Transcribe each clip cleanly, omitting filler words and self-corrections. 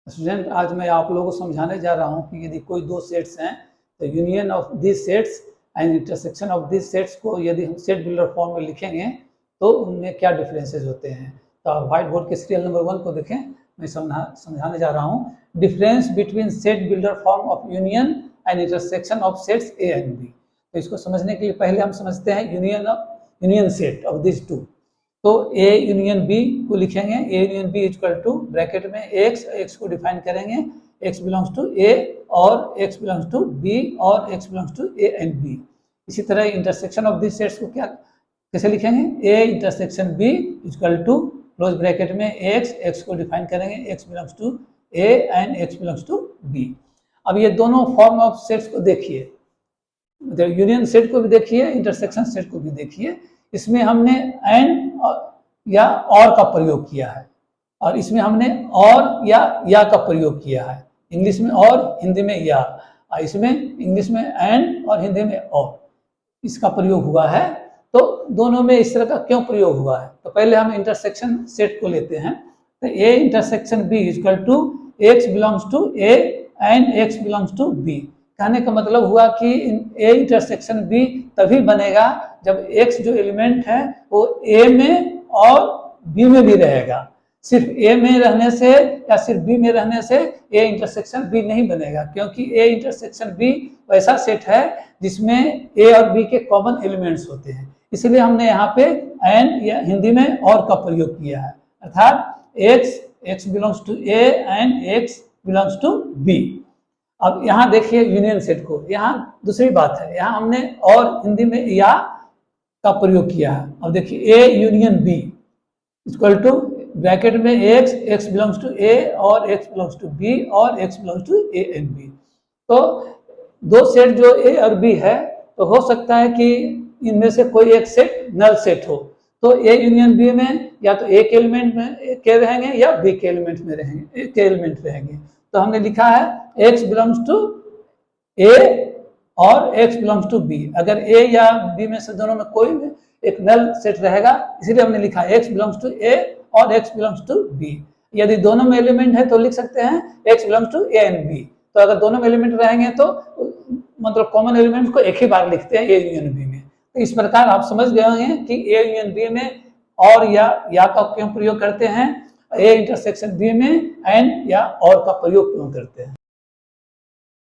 Student, आज मैं आप लोगों को समझाने जा रहा हूँ कि यदि कोई दो सेट्स हैं तो union of this sets and intersection of this sets को यदि हम सेट बिल्डर फॉर्म में लिखेंगे तो उनमें क्या डिफरेंसेस होते हैं। तो आप व्हाइट बोर्ड के सीरियल नंबर 1 को देखें। मैं समझाने जा रहा हूँ difference between set builder form of union and intersection of sets A and B. तो इसको समझने के लिए पहले हम समझते हैं union set of this two. तो ए यूनियन बी को लिखेंगे। A union B equal to bracket में एक्स को डिफाइन करेंगे, एक्स बिलोंग्स टू ए और एक्स बिलोंग्स टू बी और X belongs to A and B. इसी तरह इंटरसेक्शन ऑफ दिस सेट्स को कैसे लिखेंगे, A intersection B equal to close bracket में एक्स को डिफाइन करेंगे, X belongs to A and X belongs to B. अब ये दोनों फॉर्म ऑफ सेट्स को देखिए, मतलब यूनियन सेट को भी देखिए, इंटरसेक्शन सेट को भी देखिए। इसमें हमने एंड या और का प्रयोग किया है और इसमें हमने और या का प्रयोग किया है। इंग्लिश में और, हिंदी में या। इसमें इंग्लिश में एंड और हिंदी में और, इसका प्रयोग हुआ है। तो दोनों में इस तरह का क्यों प्रयोग हुआ है। तो पहले हम इंटरसेक्शन सेट को लेते हैं। तो A intersection B equal to X belongs to A and X belongs to B. कहने का मतलब हुआ कि ए इंटरसेक्शन बी तभी बनेगा जब एक्स जो एलिमेंट है वो ए में और बी में भी रहेगा। सिर्फ ए में रहने से या सिर्फ बी में रहने से ए इंटरसेक्शन बी नहीं बनेगा, क्योंकि ए इंटरसेक्शन बी वैसा सेट है जिसमें ए और बी के कॉमन एलिमेंट्स होते हैं। इसलिए हमने यहाँ पे एंड या हिंदी में और का प्रयोग किया है, अर्थात X belongs to A and X belongs to B. अब यहाँ देखिए यूनियन सेट को, यहाँ दूसरी बात है, यहाँ हमने और हिंदी में या का प्रयोग किया है। अब देखिए A union B equal to bracket में एक्स बिलोंग्स टू ए और एक्स बिलोंग्स टू बी और X belongs to A and B. तो दो सेट जो ए और बी है, तो हो सकता है कि इनमें से कोई एक सेट नल सेट हो। तो ए यूनियन बी में या तो ए के एलिमेंट में के रहेंगे या बी के एलिमेंट में रहेंगे। तो हमने लिखा है एक्स बिलोंग्स टू ए और एक्स बिलोंग्स टू बी। अगर ए या बी में से दोनों में कोई भी एक नल सेट रहेगा, इसलिए हमने लिखा एक्स बिलोंग्स टू ए और एक्स बिलोंग्स टू बी। यदि दोनों में एलिमेंट है तो लिख सकते हैं X belongs to A and B. तो अगर दोनों में एलिमेंट रहेंगे तो मतलब कॉमन एलिमेंट को एक ही बार लिखते हैं ए यूनियन बी में। तो इस प्रकार आप समझ गए होंगे कि ए यूनियन बी में और या का क्यों प्रयोग करते हैं, ए इंटरसेक्शन बी में एंड या और का प्रयोग क्यों करते हैं।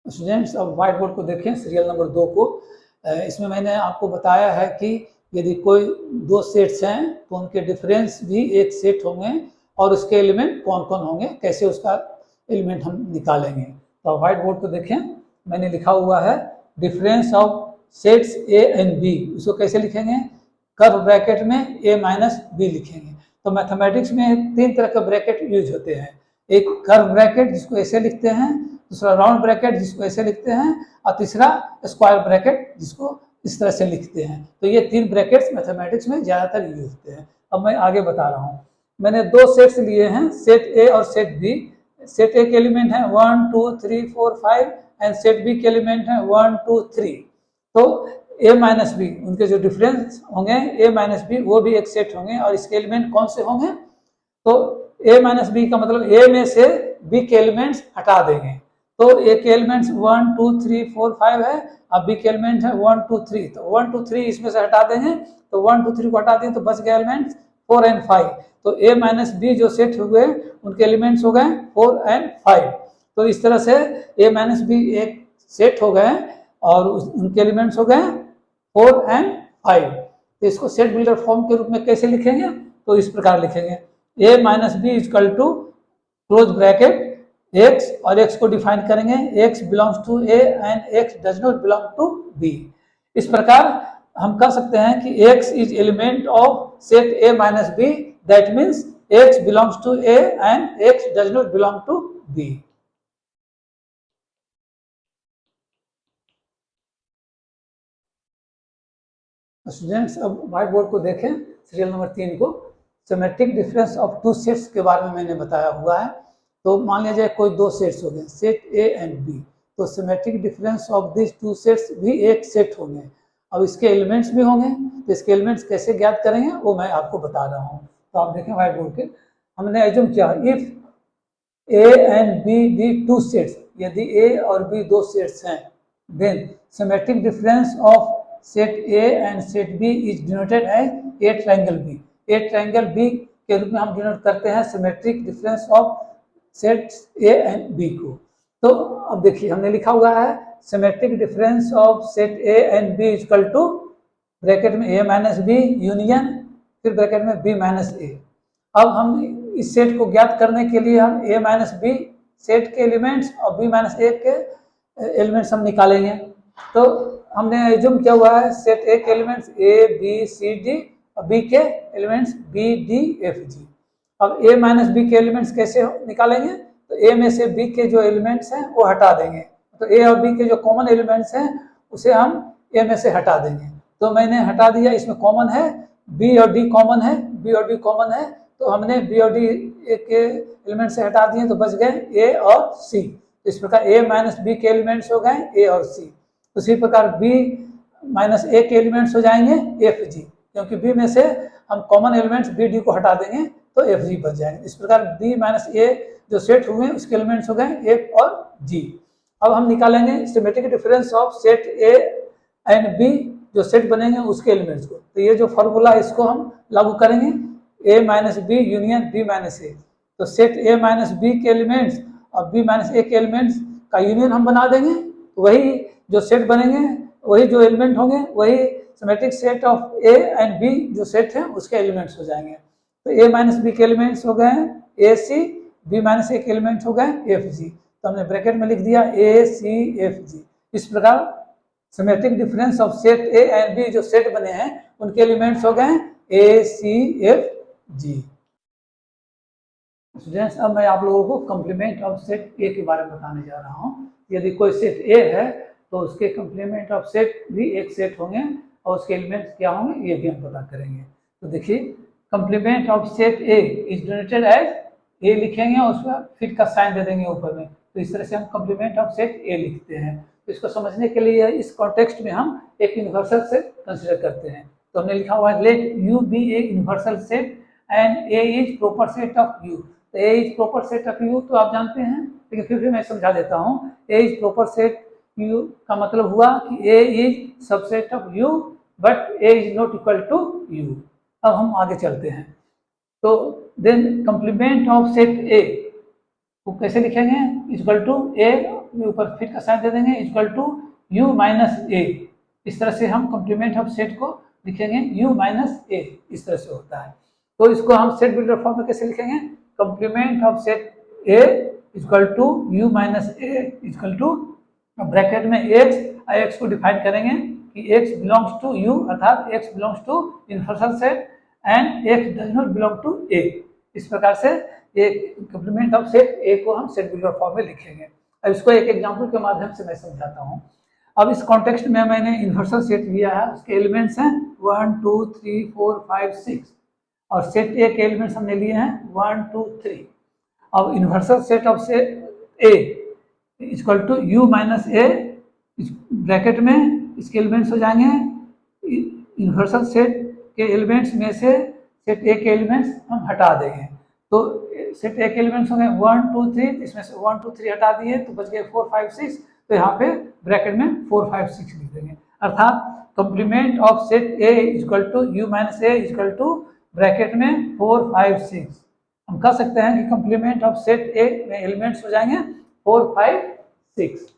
स्टूडेंट्स, अब व्हाइट बोर्ड को देखें, सीरियल नंबर 2 को। इसमें मैंने आपको बताया है कि यदि कोई दो सेट्स हैं तो उनके डिफरेंस भी एक सेट होंगे और उसके एलिमेंट कौन कौन होंगे, कैसे उसका एलिमेंट हम निकालेंगे। तो व्हाइट बोर्ड को देखें, मैंने लिखा हुआ है difference of sets A and B. इसको कैसे लिखेंगे, कर्व ब्रैकेट में ए माइनस बी लिखेंगे। तो मैथमेटिक्स में 3 तरह के ब्रैकेट यूज होते हैं। एक कर्व ब्रैकेट जिसको ऐसे लिखते हैं, दूसरा राउंड ब्रैकेट जिसको ऐसे लिखते हैं और तीसरा स्क्वायर ब्रैकेट जिसको इस तरह से लिखते हैं। तो ये 3 ब्रैकेट्स मैथमेटिक्स में ज़्यादातर यूज होते हैं। अब मैं आगे बता रहा हूँ। मैंने 2 सेट्स लिए हैं, सेट ए और सेट बी। सेट ए के एलिमेंट हैं 1 2 3 4 5 एंड सेट बी के एलिमेंट हैं 1 2 3। तो ए माइनस बी, उनके जो डिफरेंस होंगे ए माइनस बी, वो भी एक सेट होंगे और इसके एलिमेंट कौन से होंगे। तो ए माइनस बी का मतलब ए में से बी के एलिमेंट्स हटा देंगे। तो ए के एलिमेंट्स 1 2 3 4 5 है, अब बी के एलिमेंट है 1 2 3। तो 1 2 3 इसमें से हटा देंगे, तो 1 2 3 को हटा दें तो बच गए एलिमेंट्स 4 एंड 5। तो ए माइनस बी जो सेट हुए उनके एलिमेंट्स हो गए 4 एंड 5। तो इस तरह से ए माइनस बी एक सेट हो गए और उनके एलिमेंट्स हो गए 4 एंड 5। तो इसको सेट बिल्डर फॉर्म के रूप में कैसे लिखेंगे, तो इस प्रकार लिखेंगे A minus B equal to close bracket X और एक्स को डिफाइन करेंगे, X belongs to A and X does not belong to B. इस प्रकार हम कह सकते हैं कि X is element of set A minus B, that means X belongs to A and X does not belong to B. Students, अब white board को देखें, सीरियल नंबर 3 को। सिमेट्रिक डिफरेंस ऑफ 2 सेट्स के बारे में मैंने बताया हुआ है। तो मान लीजिए कोई 2 सेट्स हो गए, सेट ए एंड बी। तो symmetric difference of this 2 sets भी एक सेट होंगे। अब इसके एलिमेंट्स भी होंगे, तो इसके एलिमेंट्स कैसे ज्ञात करेंगे वो मैं आपको बता रहा हूँ। तो आप देखें व्हाइट बोर्ड के, हमने एज्यूम किया if A and B be two sets, यदि ए और बी दो सेट्स हैं, then symmetric difference of set A and set B is denoted as A triangle B. A triangle B के रूप में हम डिनोट करते हैं symmetric difference of set A and B को। तो अब देखिए हमने लिखा हुआ है symmetric difference of set A and B equal to bracket में ए माइनस बी यूनियन फिर ब्रैकेट में बी माइनस ए। अब हम इस सेट को ज्ञात करने के लिए हम ए माइनस बी सेट के एलिमेंट्स और बी माइनस ए के एलिमेंट्स हम निकालेंगे। तो हमने एज्यूम किया हुआ है सेट ए के elements A B C D और बी के elements B D F G. अब ए माइनस बी के एलिमेंट्स कैसे निकालेंगे, तो ए में से बी के जो एलिमेंट्स हैं वो हटा देंगे, तो ए और बी के जो कॉमन एलिमेंट्स हैं उसे हम ए में से हटा देंगे। तो मैंने हटा दिया, इसमें कॉमन है बी और डी कॉमन है, बी और डी कॉमन है, तो हमने बी और डी ए के एलिमेंट से हटा दिए तो बच गए ए और सी। तो इस प्रकार ए माइनस बी के एलिमेंट्स हो गए ए और सी। उसी प्रकार बी माइनस ए के एलिमेंट्स हो जाएंगे एफ जी, क्योंकि बी में से हम कॉमन एलिमेंट्स बी डी को हटा देंगे तो एफ जी बच जाएंगे। इस प्रकार बी माइनस ए जो सेट हुए उसके एलिमेंट्स हो गए एफ और जी। अब हम निकालेंगे symmetric difference of set A and B, जो सेट बनेंगे उसके एलिमेंट्स को। तो ये जो फॉर्मूला है इसको हम लागू करेंगे, A minus B union B minus A. तो सेट ए माइनस बी के एलिमेंट्स और बी माइनस ए के एलिमेंट्स का यूनियन हम बना देंगे, तो वही जो सेट बनेंगे वही जो एलिमेंट होंगे वही symmetric set of A and B जो सेट है उसके एलिमेंट्स हो जाएंगे। तो ए माइनस बी के एलिमेंट्स हो गए ए सी, बी माइनस ए के एलिमेंट्स हो गए एफ जी। तो हमने ब्रैकेट में लिख दिया ए सी एफ जी। इस प्रकार symmetric difference of set A and B जो सेट बने हैं उनके एलिमेंट्स हो गए ए सी एफ जी। स्टूडेंट्स, अब मैं आप लोगों को कंप्लीमेंट ऑफ सेट ए के बारे में बताने जा रहा हूँ। यदि कोई सेट ए है तो उसके कंप्लीमेंट ऑफ सेट भी एक सेट होंगे और उसके एलिमेंट्स क्या होंगे ये भी हम पता करेंगे। तो देखिए complement of set A is denoted as, A लिखेंगे और उसमें फिट का साइन दे देंगे ऊपर में, तो इस तरह से हम कंप्लीमेंट ऑफ सेट ए लिखते हैं। तो इसको समझने के लिए इस कॉन्टेक्स्ट में हम एक यूनिवर्सल सेट कंसिडर करते हैं। तो हमने लिखा हुआ है let U be a universal set and A is proper set of U. तो A is proper set of U तो आप जानते हैं, लेकिन फिर भी मैं समझा देता हूँ। A is proper set U का मतलब हुआ कि A is subset of U but A is not equal to U. अब हम आगे चलते हैं। तो then complement of set A को कैसे लिखेंगे, इक्वल टू ए ऊपर फिर का साइन दे देंगे इक्वल टू यू माइनस ए। इस तरह से हम कंप्लीमेंट ऑफ सेट को लिखेंगे यू माइनस ए, इस तरह से होता है। तो इसको हम सेट बिल्डर फॉर्म में कैसे लिखेंगे, complement of set A equal to U minus A equal to bracket में एक्स को डिफाइन करेंगे कि x बिलोंग्स टू u, अर्थात x belongs to universal set and x does not belong to a। इस प्रकार से एक कंप्लीमेंट ऑफ सेट a को हम सेट बिल्डर फॉर्म में लिखेंगे। अब इसको एक एग्जांपल के माध्यम से मैं समझाता हूँ। अब इस कॉन्टेक्स्ट में मैंने यूनिवर्सल सेट लिया है, उसके एलिमेंट्स हैं 1 2 3 4 5 6 और सेट ए के एलिमेंट्स हमने लिए हैं 1 2 3। अब universal set of set A equal to U minus A, bracket में इसके एलिमेंट्स हो जाएंगे यूनिवर्सल सेट के एलिमेंट्स में से सेट ए के एलिमेंट्स हम हटा देंगे। तो सेट ए के एलिमेंट्स होंगे 1 2 3, इसमें से 1 2 3 हटा दिए तो बच गए 4 5 6। तो यहाँ पे ब्रैकेट में 4 5 6 लिख देंगे, अर्थात complement of set A equal to U minus A equal to bracket में 4 5 6। हम कह सकते हैं कि कंप्लीमेंट ऑफ सेट ए में एलिमेंट्स हो जाएंगे 4 5 6।